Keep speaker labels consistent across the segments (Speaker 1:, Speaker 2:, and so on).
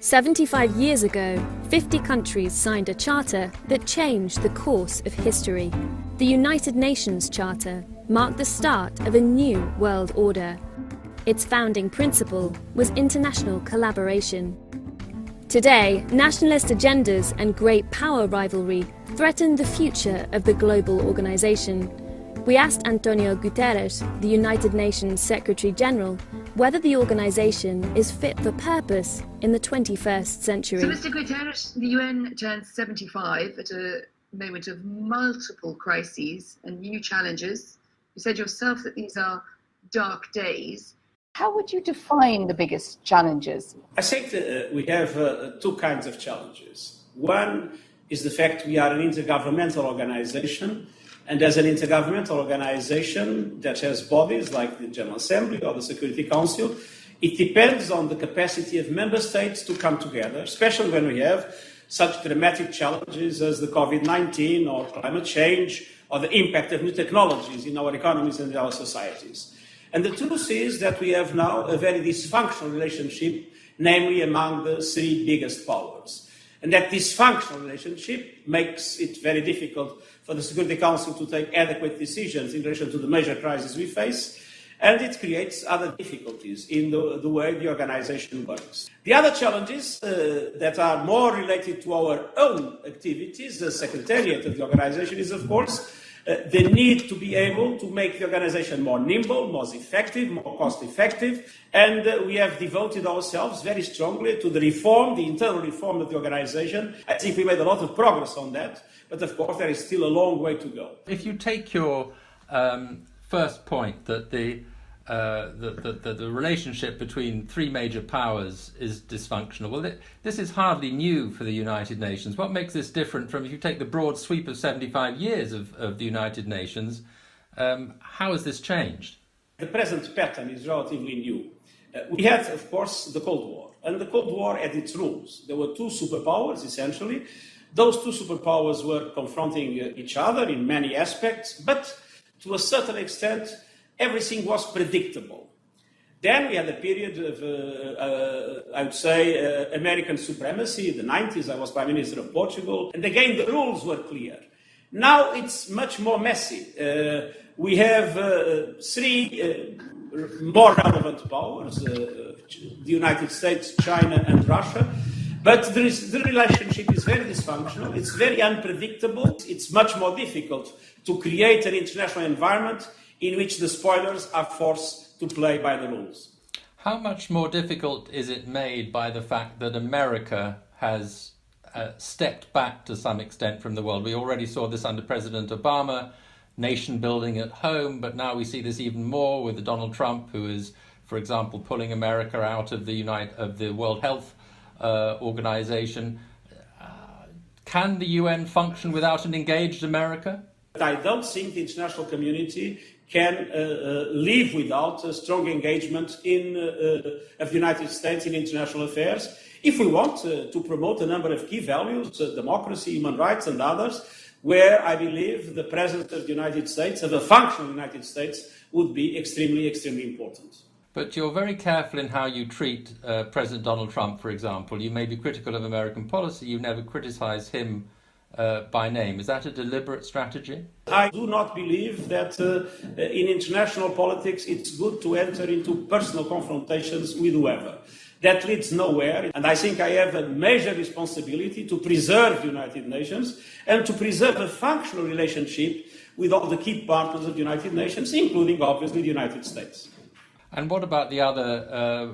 Speaker 1: 75 years ago, 50 countries signed a charter that changed the course of history. The United Nations Charter marked the start of a new world order. Its founding principle was international collaboration. Today, nationalist agendas and great power rivalry threaten the future of the global organization. We asked Antonio Guterres, the United Nations Secretary General, whether the organization is fit for purpose in the 21st century.
Speaker 2: So, Mr. Guterres, the UN turns 75 at a moment of multiple crises and new challenges. You said yourself that these are dark days.
Speaker 3: How would you define the biggest challenges?
Speaker 4: I think that we have two kinds of challenges. One is the fact we are an intergovernmental organization, and as an intergovernmental organization that has bodies like the General Assembly or the Security Council, it depends on the capacity of member states to come together, especially when we have such dramatic challenges as the COVID-19 or climate change or the impact of new technologies in our economies and our societies. And the truth is that we have now a very dysfunctional relationship, namely among the three biggest powers. And that dysfunctional relationship makes it very difficult for the Security Council to take adequate decisions in relation to the major crises we face, and it creates other difficulties in the way the organization works. The other challenges that are more related to our own activities, the secretariat of the organization, is, of course, the need to be able to make the organization more nimble, more effective, more cost-effective, and we have devoted ourselves very strongly to the reform, the internal reform of the organization. I think we made a lot of progress on that, but of course there is still a long way to go.
Speaker 5: If you take your first point that the relationship between three major powers is dysfunctional. Well, this is hardly new for the United Nations. What makes this different from, if you take the broad sweep of 75 years of the United Nations, how has this changed?
Speaker 4: The present pattern is relatively new. We had, of course, the Cold War, and the Cold War had its rules. There were two superpowers, essentially. Those two superpowers were confronting each other in many aspects, but to a certain extent, everything was predictable. Then we had a period of, I would say, American supremacy. In the 90s, I was Prime Minister of Portugal. And again, the rules were clear. Now it's much more messy. We have three more relevant powers, the United States, China, and Russia. But the relationship is very dysfunctional. It's very unpredictable. It's much more difficult to create an international environment in which the spoilers are forced to play by the rules.
Speaker 5: How much more difficult is it made by the fact that America has stepped back to some extent from the world? We already saw this under President Obama, nation building at home, but now we see this even more with Donald Trump, who is, for example, pulling America out of the World Health Organization. Can the UN function without an engaged America?
Speaker 4: I don't think the international community can live without a strong engagement of the United States in international affairs. If we want to promote a number of key values, democracy, human rights, and others, where I believe the presence of the United States, of a functional United States, would be extremely, extremely important.
Speaker 5: But you're very careful in how you treat President Donald Trump, for example. You may be critical of American policy, you never criticize him by name. Is that a deliberate strategy?
Speaker 4: I do not believe that in international politics it's good to enter into personal confrontations with whoever. That leads nowhere, and I think I have a major responsibility to preserve the United Nations and to preserve a functional relationship with all the key partners of the United Nations, including, obviously, the United States.
Speaker 5: And what about the other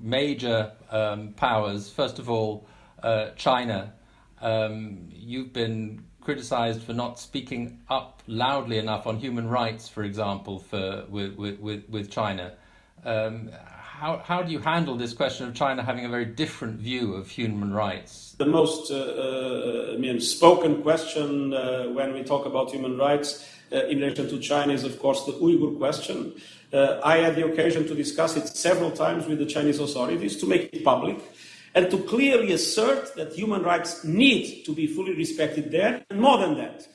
Speaker 5: major powers? First of all, China. You've been criticized for not speaking up loudly enough on human rights, for example, with China. How do you handle this question of China having a very different view of human rights?
Speaker 4: The most spoken question when we talk about human rights in relation to China is, of course, the Uyghur question. I had the occasion to discuss it several times with the Chinese authorities to make it public and to clearly assert that human rights need to be fully respected there. And more than that,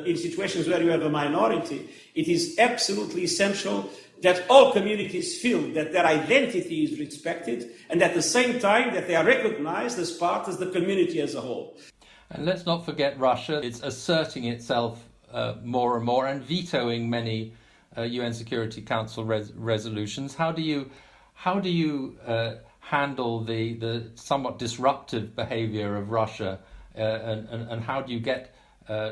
Speaker 4: in situations where you have a minority, it is absolutely essential that all communities feel that their identity is respected, and at the same time that they are recognized as part of the community as a whole.
Speaker 5: And let's not forget Russia. It's asserting itself more and more and vetoing many UN Security Council resolutions. How do you handle the somewhat disruptive behavior of Russia, and how do you get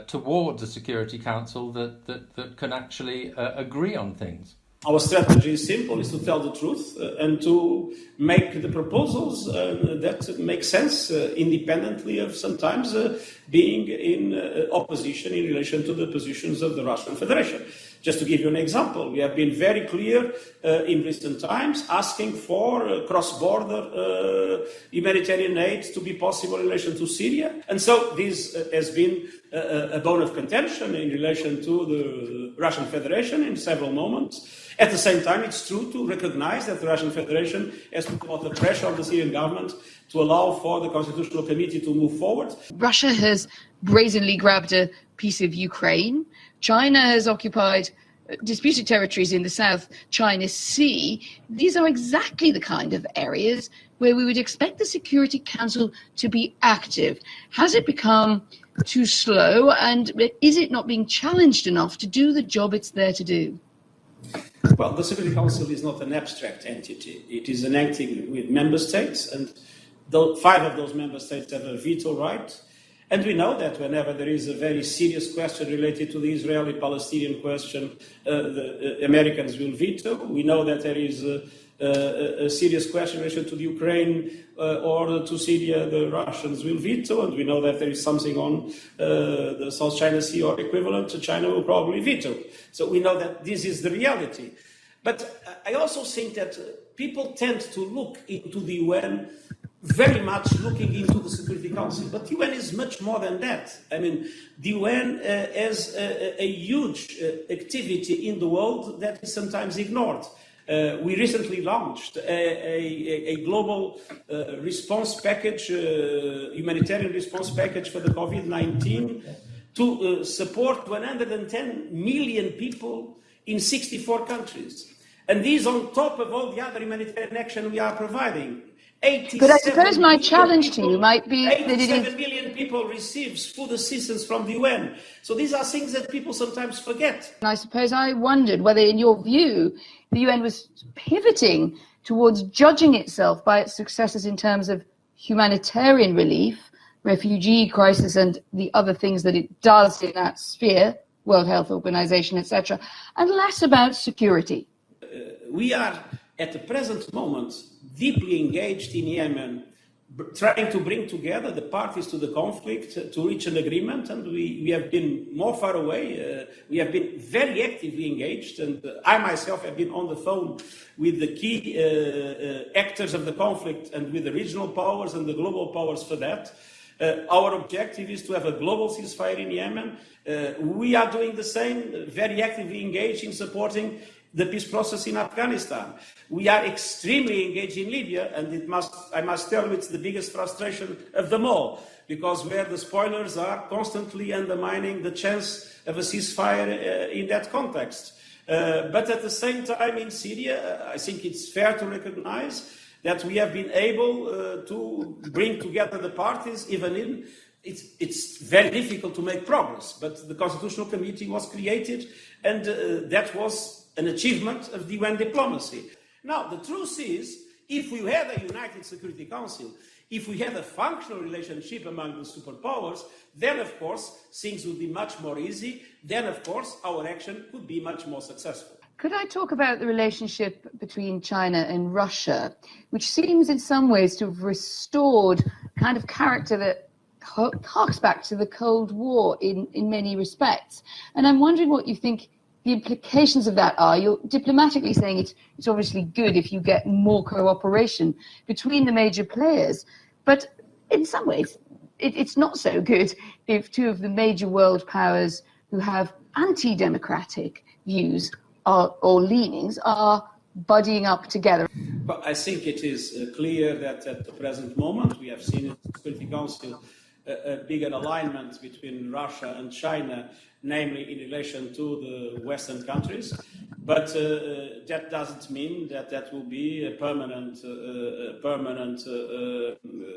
Speaker 5: towards a Security Council that can actually agree on things?
Speaker 4: Our strategy is simple, is to tell the truth and to make the proposals that make sense independently of sometimes being in opposition in relation to the positions of the Russian Federation. Just to give you an example, we have been very clear in recent times asking for cross-border humanitarian aid to be possible in relation to Syria. And so this has been a bone of contention in relation to the Russian Federation in several moments. At the same time, it's true to recognize that the Russian Federation has put a lot of pressure on the Syrian government to allow for the Constitutional Committee to move forward.
Speaker 6: Russia has brazenly grabbed a piece of Ukraine. China has occupied disputed territories in the South China Sea. These are exactly the kind of areas where we would expect the Security Council to be active. Has it become too slow, and is it not being challenged enough to do the job it's there to do?
Speaker 4: Well, the Security Council is not an abstract entity. It is an entity with member states, and 5 of those member states have a veto right. And we know that whenever there is a very serious question related to the Israeli-Palestinian question, the Americans will veto. We know that there is a serious question in relation to the Ukraine or to Syria, the Russians will veto. And we know that there is something on the South China Sea or equivalent, China will probably veto. So we know that this is the reality. But I also think that people tend to look into the UN very much looking into the Security Council. But the UN is much more than that. I mean, the UN has a huge activity in the world that is sometimes ignored. We recently launched a global response package, humanitarian response package for the COVID-19 to support 110 million people in 64 countries. And these on top of all the other humanitarian action we are providing.
Speaker 6: But I suppose my challenge to you might be that it is...
Speaker 4: 87 million people receives food assistance from the UN. So these are things that people sometimes forget.
Speaker 6: And I suppose I wondered whether, in your view, the UN was pivoting towards judging itself by its successes in terms of humanitarian relief, refugee crisis, and the other things that it does in that sphere, World Health Organization, etc., and less about security.
Speaker 4: We are, at the present moment, deeply engaged in Yemen, trying to bring together the parties to the conflict to reach an agreement, and we have been more far away. We have been very actively engaged, and I myself have been on the phone with the key actors of the conflict and with the regional powers and the global powers for that. Our objective is to have a global ceasefire in Yemen. We are doing the same, very actively engaged in supporting the peace process in Afghanistan. We are extremely engaged in Libya, and I must tell you, it's the biggest frustration of them all, because where the spoilers are constantly undermining the chance of a ceasefire in that context. But at the same time in Syria, I think it's fair to recognize that we have been able to bring together the parties, even in it's very difficult to make progress, but the Constitutional Committee was created, and that was an achievement of the UN diplomacy. Now, the truth is, if we had a united Security Council, if we had a functional relationship among the superpowers, then, of course, things would be much more easy. Then, of course, our action could be much more successful.
Speaker 6: Could I talk about the relationship between China and Russia, which seems in some ways to have restored kind of character that harks back to the Cold War in many respects? And I'm wondering what you think the implications of that are. You're diplomatically saying it's obviously good if you get more cooperation between the major players, but in some ways it's not so good if 2 of the major world powers who have anti-democratic views or leanings are buddying up together.
Speaker 4: But I think it is clear that at the present moment we have seen in the Security Council a bigger alignment between Russia and China, namely in relation to the Western countries. But that doesn't mean that that will be a permanent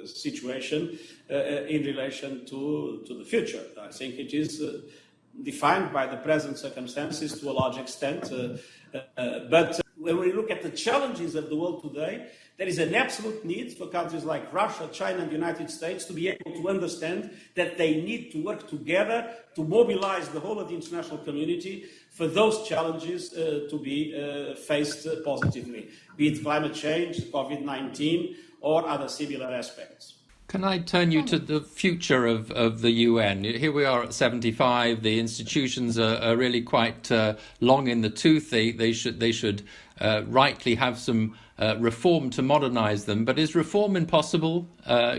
Speaker 4: situation in relation to the future. I think it is defined by the present circumstances to a large extent. But when we look at the challenges of the world today, there is an absolute need for countries like Russia, China, and the United States to be able to understand that they need to work together to mobilize the whole of the international community for those challenges to be faced positively, be it climate change, COVID-19, or other similar aspects.
Speaker 5: Can I turn you to the future of the UN? Here we are at 75. The institutions are really quite long in the tooth. They should rightly have some reform to modernize them. But is reform impossible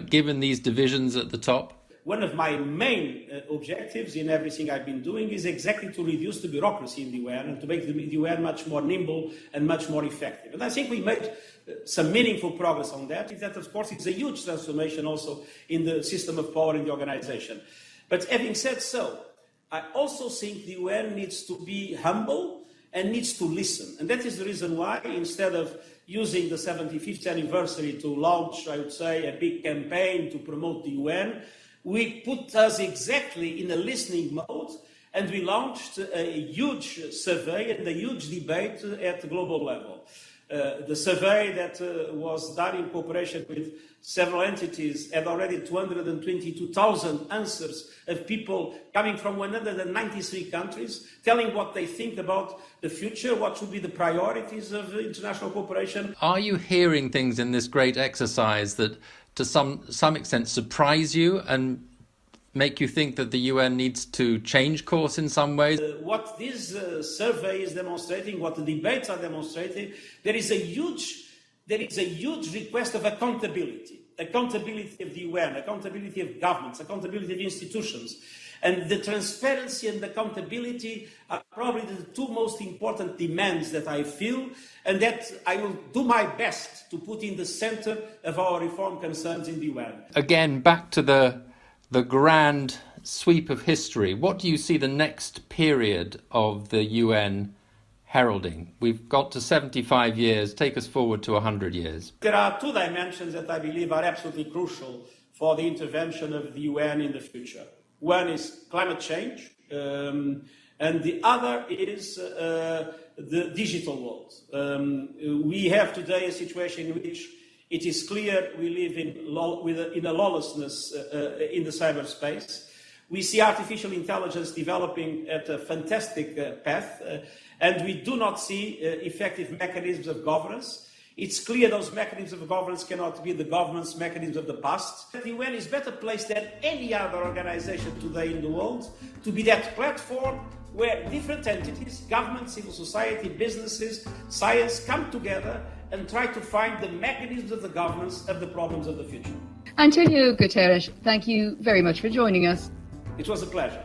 Speaker 5: given these divisions at the top?
Speaker 4: One of my main objectives in everything I've been doing is exactly to reduce the bureaucracy in the UN and to make the UN much more nimble and much more effective. And I think we made some meaningful progress on that. That, of course, is a huge transformation also in the system of power in the organization. But having said so, I also think the UN needs to be humble and needs to listen. And that is the reason why, instead of using the 75th anniversary to launch, I would say, a big campaign to promote the UN, we put us exactly in a listening mode, and we launched a huge survey and a huge debate at the global level. The survey that was done in cooperation with several entities had already 222,000 answers of people coming from 193 countries, telling what they think about the future, what should be the priorities of international cooperation.
Speaker 5: Are you hearing things in this great exercise that to some extent surprise you and make you think that the UN needs to change course in some ways?
Speaker 4: What this survey is demonstrating, what the debates are demonstrating, there is a huge request of accountability of the UN, accountability of governments, accountability of institutions. And the transparency and accountability are probably the two most important demands that I feel, and that I will do my best to put in the center of our reform concerns in the UN.
Speaker 5: Again, back to the grand sweep of history. What do you see the next period of the UN heralding? We've got to 75 years. Take us forward to 100 years.
Speaker 4: There are two dimensions that I believe are absolutely crucial for the intervention of the UN in the future. One is climate change, and the other is the digital world. We have today a situation in which it is clear we live in a lawlessness in the cyberspace. We see artificial intelligence developing at a fantastic path, and we do not see effective mechanisms of governance. It's clear those mechanisms of governance cannot be the governance mechanisms of the past. The UN is better placed than any other organization today in the world to be that platform where different entities, government, civil society, businesses, science come together and try to find the mechanisms of the governance of the problems of the future.
Speaker 6: Antonio Guterres, thank you very much for joining us.
Speaker 4: It was a pleasure.